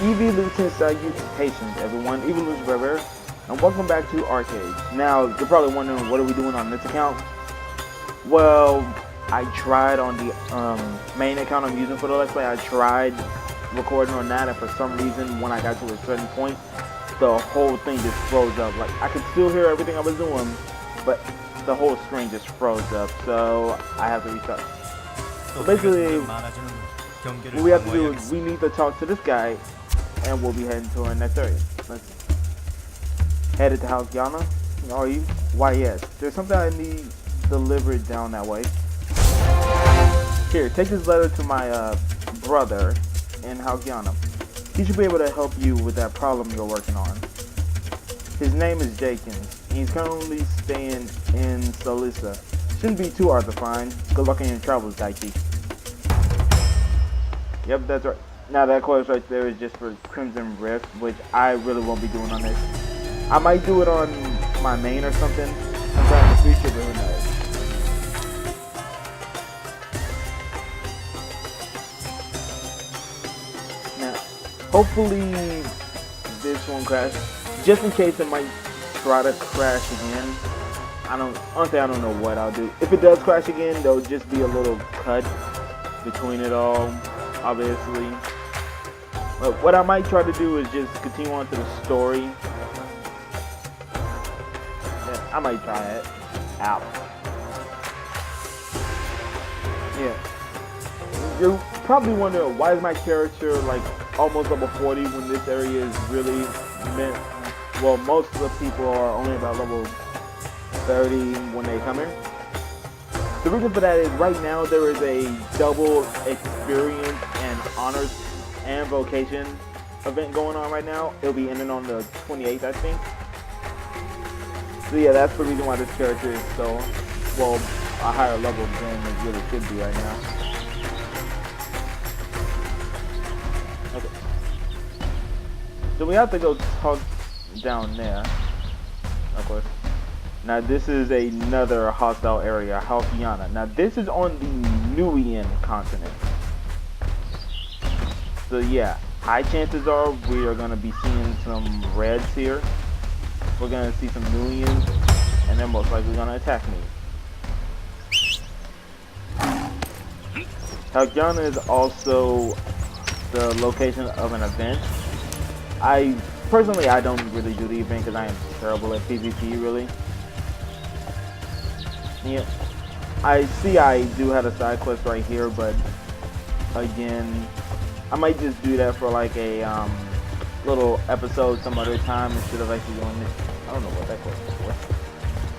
Evolution salutations, everyone. Evolution Forever, and welcome back to ArcheAge. Now, you're probably wondering, what are we doing on this account? Well, I tried on the main account I'm using for the Let's Play. I tried recording on that, and for some reason, when I got to a certain point, the whole thing just froze up. Like, I could still hear everything I was doing, but the whole screen just froze up, so I have to restart. So basically, what we have to do is we need to talk to this guy, and we'll be heading to our next area. Let's head to Halkiana. Are you? Why, yes. There's something I need delivered down that way. Here, take this letter to my brother in Halkiana. He should be able to help you with that problem you're working on. His name is Jenkins. He's currently staying in Solisa. Shouldn't be too hard to find. Good luck in your travels, Daichi. Yep, that's right. Now that quest right there is just for Crimson Rift, which I really won't be doing on this. I might do it on my main or something sometime in the future, but who knows. Now, hopefully this won't crash. Just in case it might try to crash again. Honestly, I don't know what I'll do. If it does crash again, there'll just be a little cut between it all, obviously. But what I might try to do is just continue on to the story. Yeah, I might try it out. Yeah. You're probably wondering, why is my character like almost level 40 when this area is really meant? Well, most of the people are only about level 30 when they come here. The reason for that is right now there is a double experience and honors and vocation event going on right now. It'll be ending on the 28th, I think. So yeah, that's the reason why this character is so, well, a higher level than it really should be right now. Okay. So we have to go talk down there, of course. Now this is another hostile area, Halkiana. Now this is on the Nuian continent. So yeah, high chances are we are going to be seeing some reds here. We're going to see some Nuians, and they're most likely going to attack me. Halkiana is also the location of an event. Personally, I don't really do the event because I am terrible at PvP, really. Yeah, I see I do have a side quest right here, but again, I might just do that for like a little episode some other time instead of actually doing this. I don't know what that quest is for.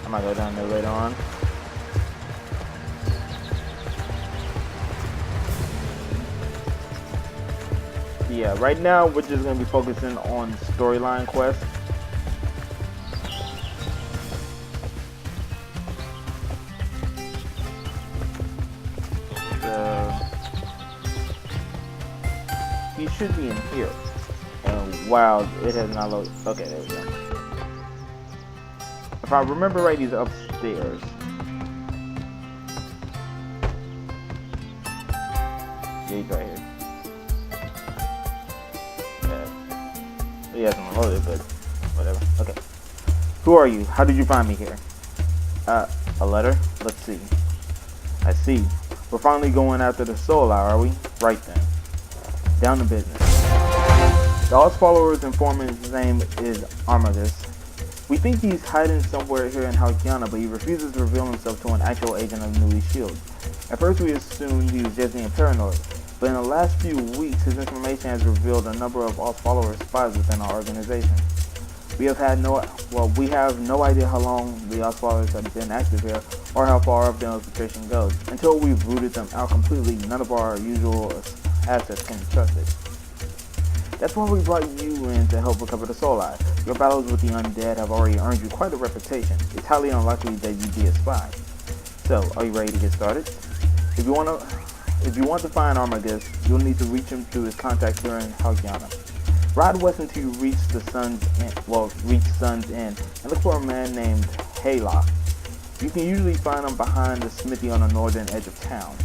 I might go down there later on. Yeah, right now we're just going to be focusing on storyline quests. He should be in here. Wow, it has not loaded. Okay, there we go. If I remember right, he's upstairs. Yeah, he's right here. Yeah. He hasn't loaded, but whatever. Okay. Who are you? How did you find me here? A letter? Let's see. I see. We're finally going after the soul, are we? Right then. Down to business. The Oz follower's informant's name is Armagus. We think he's hiding somewhere here in Halkiana, but he refuses to reveal himself to an actual agent of Newly Shield. At first we assumed he was just being paranoid, but in the last few weeks his information has revealed a number of Oz follower spies within our organization. We have no idea how long the Oz followers have been active here, or how far up the infiltration goes. Until we've rooted them out completely, none of our usual assets can be trusted. That's why we brought you in to help recover the soul eye. Your battles with the undead have already earned you quite a reputation. It's highly unlikely that you'd be a spy. So, are you ready to get started? If you want to find Armagus, you'll need to reach him through his contact here in Halkiana. Ride west until you reach Sun's End, and look for a man named Haylock. You can usually find him behind the smithy on the northern edge of town.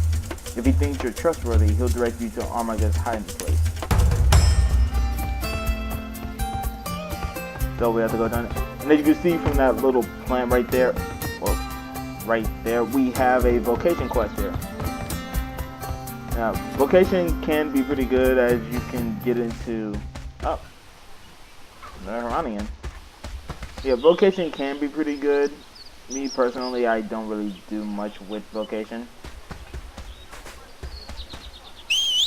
If he thinks you're trustworthy, he'll direct you to Armagus' hiding place. So we have to go down it. And as you can see from that little plant right there, well, right there, we have a vocation quest here. Now, vocation can be pretty good as you can get into, oh, the Haranian. Yeah, vocation can be pretty good. Me personally, I don't really do much with vocation.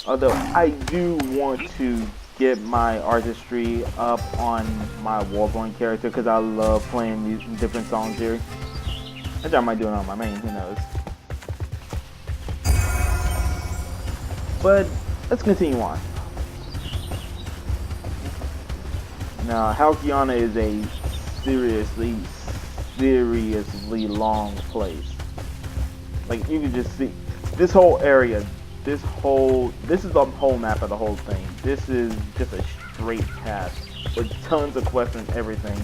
Although I do want to get my artistry up on my Warborn character because I love playing these different songs here. I think I might do it on my main, who knows. But let's continue on. Now, Halcyon is a seriously long place. Like, you can just see this whole area. This is the whole map of the whole thing. This is just a straight path with tons of quests and everything.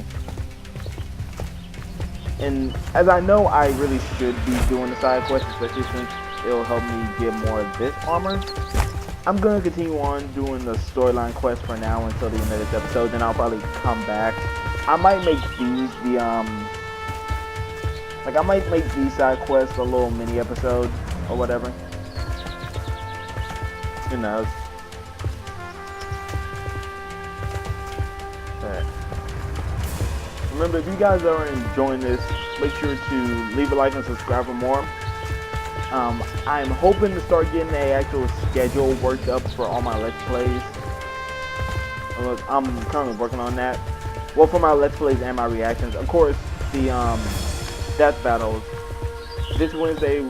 And as I know, I really should be doing the side quests, especially since it'll help me get more of this armor. I'm gonna continue on doing the storyline quest for now until the end of this episode. Then I'll probably come back. I might make these I might make these side quests a little mini episode or whatever. Who knows? Remember, if you guys are enjoying this, make sure to leave a like and subscribe for more. I'm hoping to start getting an actual schedule worked up for all my Let's Plays. I'm currently working on that. Well, for my Let's Plays and my reactions. Of course, the death battles. This Wednesday,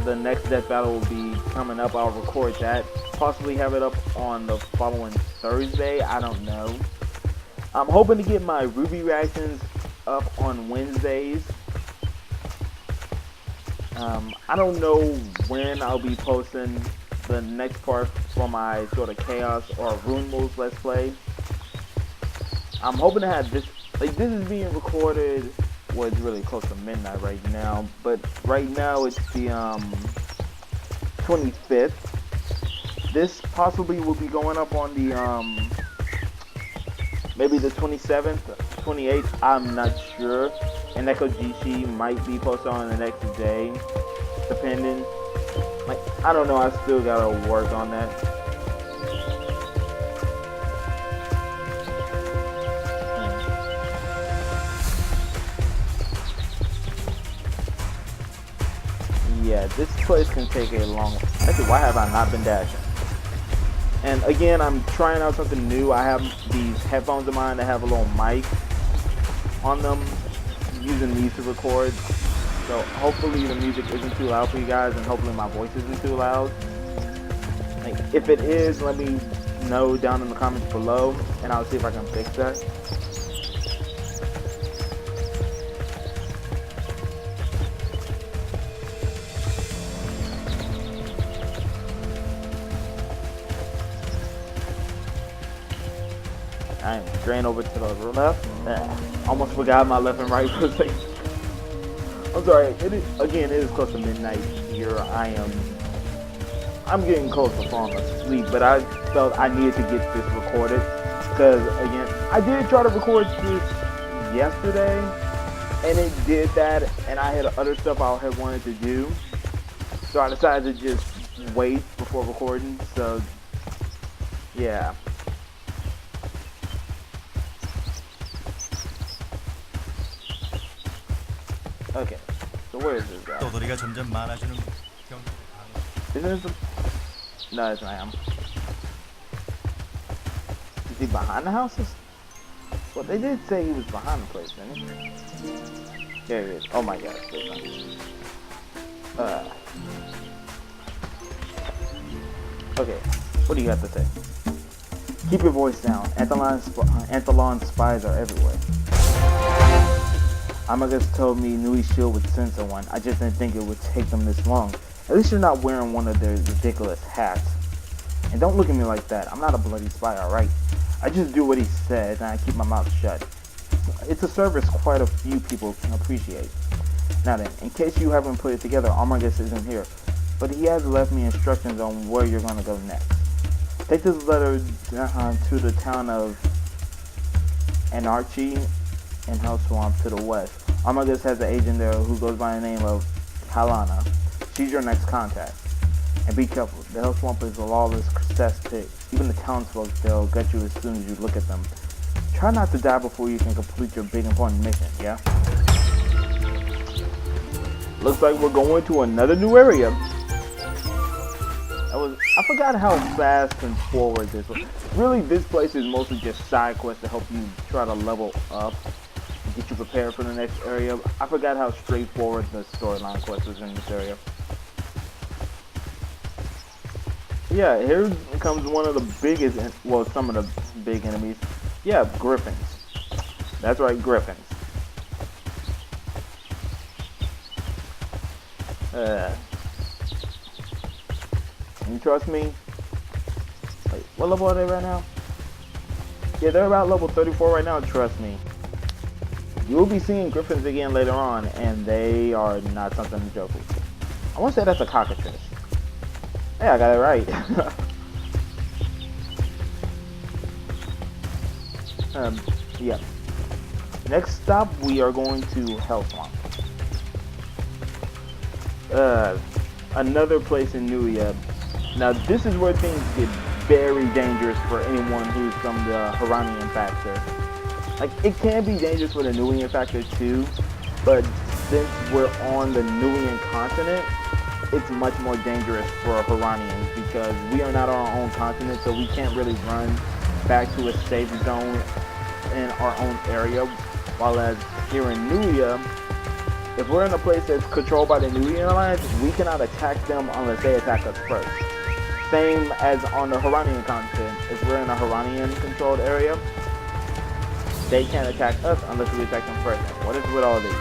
the next death battle will be coming up. I'll record that. Possibly have it up on the following Thursday. I don't know. I'm hoping to get my Ruby reactions up on Wednesdays. I don't know when I'll be posting the next part for my sort of Chaos or Rune Moves Let's Play. I'm hoping to have this, like, this is being recorded, well, it's really close to midnight right now, but right now it's the 25th. This possibly will be going up on the maybe the 27th, 28th, I'm not sure. And Echo GC might be posted on the next day, depending. Like, I don't know, I still gotta work on that. Yeah, this place can take a long... Actually, why have I not been dashing? And again, I'm trying out something new. I have these headphones of mine that have a little mic on them, using these to record. So hopefully the music isn't too loud for you guys, and hopefully my voice isn't too loud. Like, if it is, let me know down in the comments below, and I'll see if I can fix that. I'm straying over to the left. Almost forgot my left and right position. I'm sorry. It is close to midnight here. I'm getting close to falling asleep, but I felt I needed to get this recorded because, again, I did try to record this yesterday, and it did that, and I had other stuff I had wanted to do, so I decided to just wait before recording. So, yeah. Okay, so where is this guy? Isn't this no, it's not him. Is he behind the houses? Well, they did say he was behind the place, didn't he? There he is. Oh my god, okay, what do you have to say? Keep your voice down. Anthalon spies are everywhere. Amagus told me Nui's shield would send someone. I just didn't think it would take them this long. At least you're not wearing one of their ridiculous hats. And don't look at me like that. I'm not a bloody spy, alright? I just do what he said, and I keep my mouth shut. It's a service quite a few people can appreciate. Now then, in case you haven't put it together, Amagus isn't here. But he has left me instructions on where you're going to go next. Take this letter to the town of and Archie and Hell Swamp to the west. Armagus has an agent there who goes by the name of Halana. She's your next contact. And be careful, the Hell Swamp is a lawless cesspit. Even the townsfolk, they'll get you as soon as you look at them. Try not to die before you can complete your big important mission, yeah? Looks like we're going to another new area. I forgot how fast and forward this was. Really, this place is mostly just side quests to help you try to level up and get you prepared for the next area. I forgot how straightforward the storyline quest was in this area. Yeah, here comes one of the biggest, well, some of the big enemies. Yeah, griffins. That's right, griffins. You trust me? Wait, what level are they right now? Yeah, they're about level 34 right now, trust me. You'll be seeing griffins again later on, and they are not something to joke with. I want to say that's a cockatrice. Yeah, I got it right. Yeah. Next stop, we are going to Hell Swamp. Another place in Nuia. Now, this is where things get very dangerous for anyone who's from the Haranian factor. Like, it can be dangerous for the Nuian factor too, but since we're on the Nuian continent, it's much more dangerous for Haranians because we are not on our own continent, so we can't really run back to a safe zone in our own area. While as here in Nuia, if we're in a place that's controlled by the Nuian Alliance, we cannot attack them unless they attack us first. Same as on the Haranian continent. If we're in a Haranian controlled area, they can't attack us unless we attack them first. And what is with all these?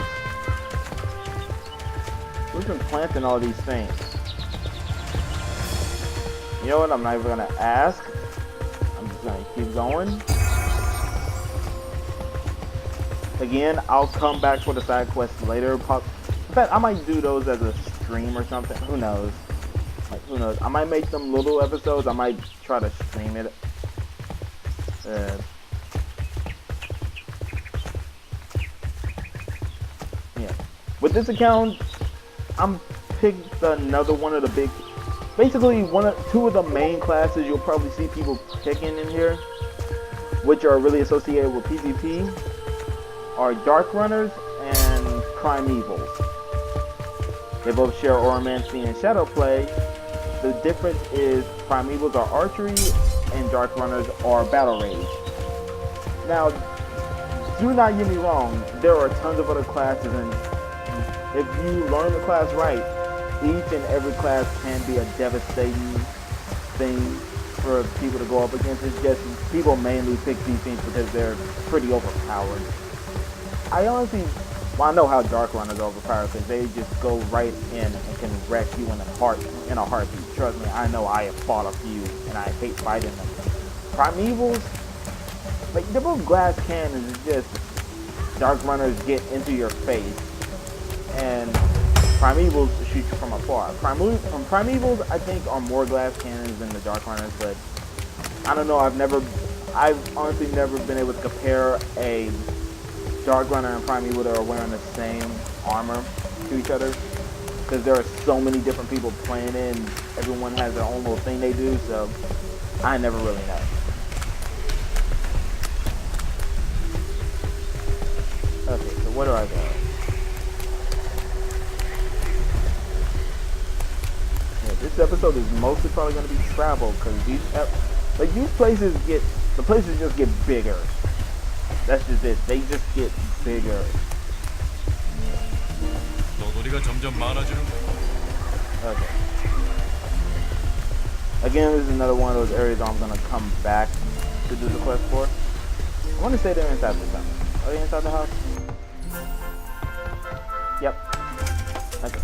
We've been planting all these things. You know what? I'm not even gonna ask. I'm just gonna keep going. Again, I'll come back for the side quests later. In fact, I might do those as a stream or something. Who knows? Like, who knows? I might make them little episodes. I might try to stream it. Yeah. With this account, I'm picked another one of the big, basically two of the main classes you'll probably see people picking in here, which are really associated with PvP, are Dark Runners and Primevals. They both share Oromancy and Shadow Play. The difference is Primevals are archery and Dark Runners are battle rage. Now, do not get me wrong, there are tons of other classes, and if you learn the class right, each and every class can be a devastating thing for people to go up against. It's just people mainly pick these things because they're pretty overpowered. I honestly, well, I know how Dark Runners are overpowered because they just go right in and can wreck you in a heartbeat. Trust me, I know I have fought a few and I hate fighting them. Primevals, like, they're both glass cannons. It's just Dark Runners get into your face and Primevals shoot you from afar. Primevals, I think, are more glass cannons than the Dark Runners, but I don't know. I've honestly never been able to compare a Dark Runner and Primeval that are wearing the same armor to each other, because there are so many different people playing it and everyone has their own little thing they do, so I never really know. Okay, so where do I go? Yeah, this episode is mostly probably going to be travel, because these places just get bigger. That's just it. They just get bigger. Okay. Again, this is another one of those areas I'm gonna come back to do the quest for. I want to say they're inside this house. Are they inside the house? Yep. Okay.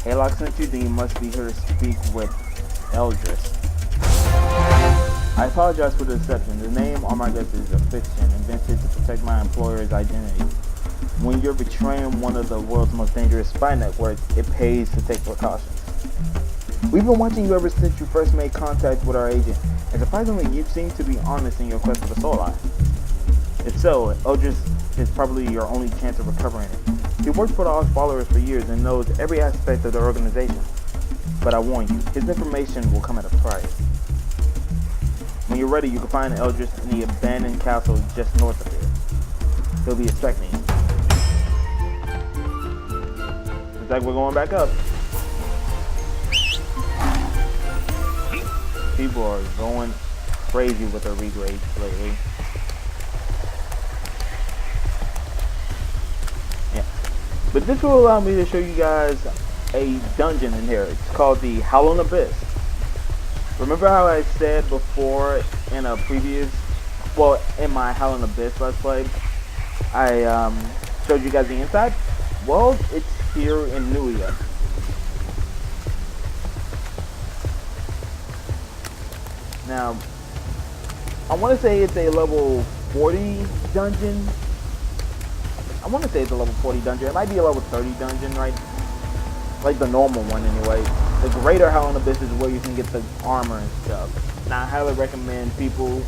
Haylock sent you, then you must be here to speak with Eldris. I apologize for the deception. The name Armagus is a fiction, invented to protect my employer's identity. When you're betraying one of the world's most dangerous spy networks, it pays to take precautions. We've been watching you ever since you first made contact with our agent, and surprisingly, you seem to be honest in your quest for the Soul Eye. If so, Eldris is probably your only chance of recovering it. He worked for the Oz followers for years and knows every aspect of the organization. But I warn you, his information will come at a price. When you're ready, you can find Eldris in the abandoned castle just north of here. He'll be expecting you. Looks like we're going back up. People are going crazy with their regrades lately. Yeah. But this will allow me to show you guys a dungeon in here. It's called the Howling Abyss. Remember how I said before in a previous, well, in my Howling Abyss Let's Play, I showed you guys the inside? Well, it's here in Nuia. Now, I want to say it's a level 40 dungeon. I want to say it's a level 40 dungeon. It might be a level 30 dungeon, right? Like the normal one anyway. The greater Howling Abyss is where you can get the armor and stuff. Now I highly recommend people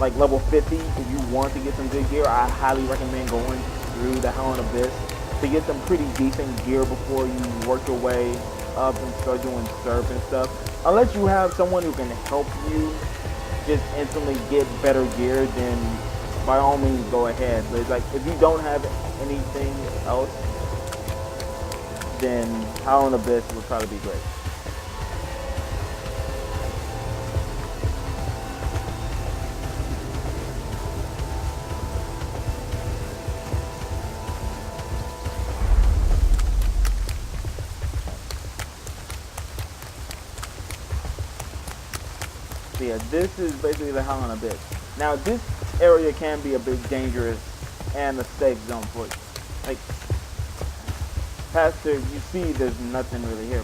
like level 50, if you want to get some good gear, I highly recommend going through the Howling Abyss to get some pretty decent gear before you work your way up and start doing surf and stuff. Unless you have someone who can help you just instantly get better gear, then by all means go ahead. But it's like if you don't have anything else, then Howling Abyss would probably be great. So yeah, this is basically the Howling Abyss. Now this area can be a bit dangerous and a safe zone for you. Like, past there, you see there's nothing really here.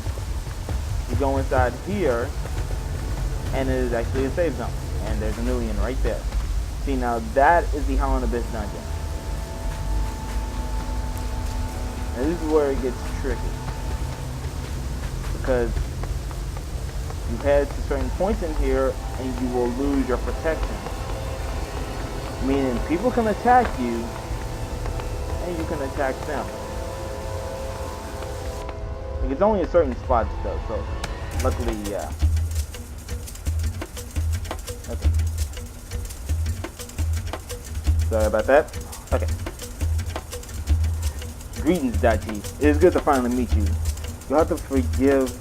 You go inside here, and it is actually a safe zone. And there's a nuia right there. See, now that is the Howling Abyss dungeon. And this is where it gets tricky. Because you head to certain points in here, and you will lose your protection. Meaning people can attack you, and you can attack them. Like, it's only in certain spots though, so luckily, yeah. Okay. Sorry about that. Okay. Greetings, Daichi. It is good to finally meet you. You'll have to forgive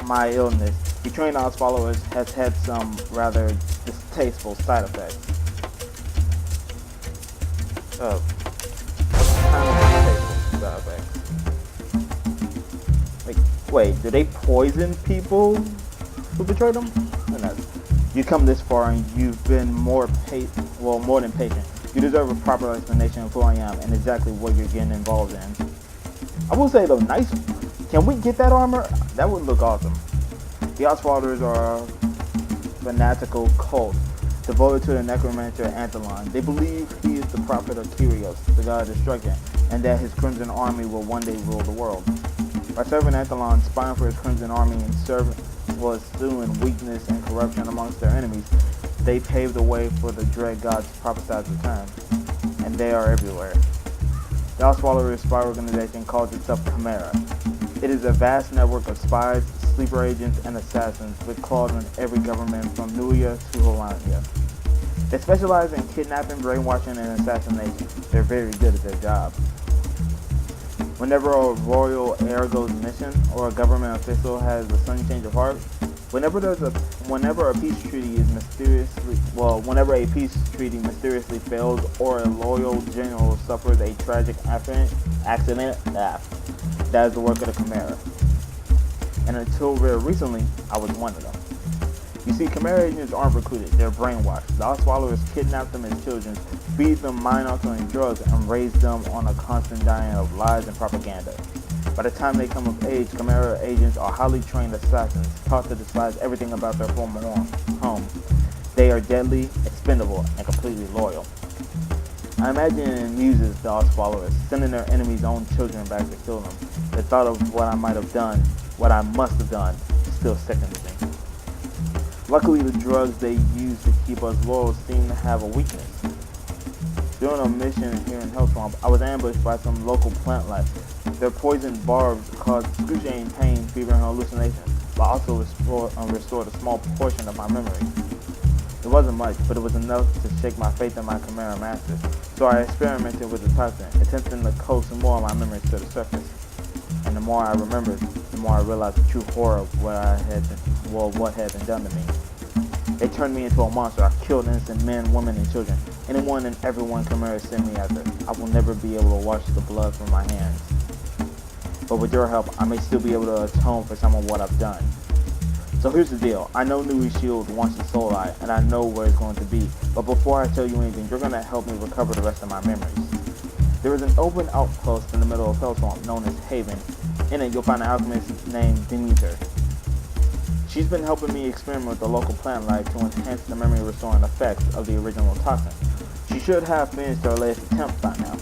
my illness. The Trion Oz followers has had some rather distasteful side effects. Oh. Kind of distasteful side effects. Like, wait, do they poison people who betrayed them? Who knows? You come this far and you've been more than patient. You deserve a proper explanation of who I am and exactly what you're getting involved in. I will say though, nice. Can we get that armor? That would look awesome. The Oz followers are a fanatical cult devoted to the necromancer Anthelon. They believe he is the prophet of Kyrios, the god of destruction, and that his crimson army will one day rule the world. By serving Anthelon, spying for his crimson army, and pursuing weakness and corruption amongst their enemies, they paved the way for the dread god's prophesied return. And they are everywhere. The Oz followers spy organization calls itself Chimera. It is a vast network of spies, sleeper agents, and assassins with claws in every government from Nuia to Haranya. They specialize in kidnapping, brainwashing, and assassination. They're very good at their job. Whenever a royal heir goes missing or a government official has a sudden change of heart, whenever a peace treaty mysteriously fails or a loyal general suffers a tragic accident, that is the work of the Chimera. And until very recently, I was one of them. You see, Chimera agents aren't recruited, they're brainwashed. The Oz followers kidnap them as children, feed them mind-altering drugs, and raise them on a constant diet of lies and propaganda. By the time they come of age, Chimera agents are highly trained assassins, taught to despise everything about their former home. They are deadly, expendable, and completely loyal. I imagine it amuses the Oz followers, sending their enemies' own children back to kill them. The thought of what I might have done, what I must have done, still sickens me. Luckily, the drugs they use to keep us loyal seem to have a weakness. During a mission here in Hellswamp, I was ambushed by some local plant life. Their poisoned barbs caused excruciating pain, fever, and hallucinations, but also restored a small portion of my memory. It wasn't much, but it was enough to shake my faith in my Chimera masters. So I experimented with the toxin, attempting to coax some more of my memories to the surface. And the more I remembered, the more I realized the true horror of what had been done to me. They turned me into a monster. I killed innocent men, women, and children. Anyone and everyone Chimera sent me after. I will never be able to wash the blood from my hands. But with your help, I may still be able to atone for some of what I've done. So here's the deal. I know Nui's shield wants the soul eye, and I know where it's going to be. But before I tell you anything, you're going to help me recover the rest of my memories. There is an open outpost in the middle of Hellswamp known as Haven. In it, you'll find an alchemist named Demeter. She's been helping me experiment with the local plant life to enhance the memory restoring effects of the original toxin. She should have finished her latest attempt by now.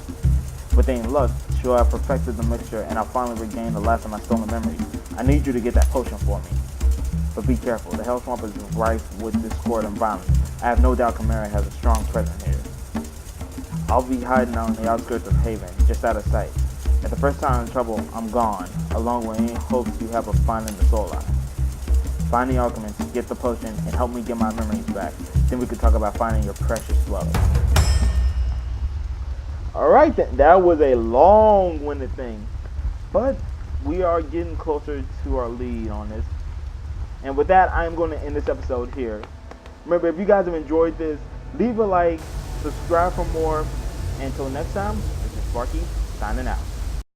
With any luck, she'll have perfected the mixture and I'll finally regain the last of my stolen memories. I need you to get that potion for me. But be careful, the Hellswamp is rife with discord and violence. I have no doubt Chimera has a strong presence here. I'll be hiding on the outskirts of Haven, just out of sight. At the first sign of trouble, I'm gone, along with any hopes you have of finding the soul eye. Find the alchemist, get the potion, and help me get my memories back. Then we could talk about finding your precious love. Alright then, that was a long-winded thing. But we are getting closer to our lead on this. And with that, I'm going to end this episode here. Remember, if you guys have enjoyed this, leave a like, subscribe for more. Until next time, this is Sparky, signing out.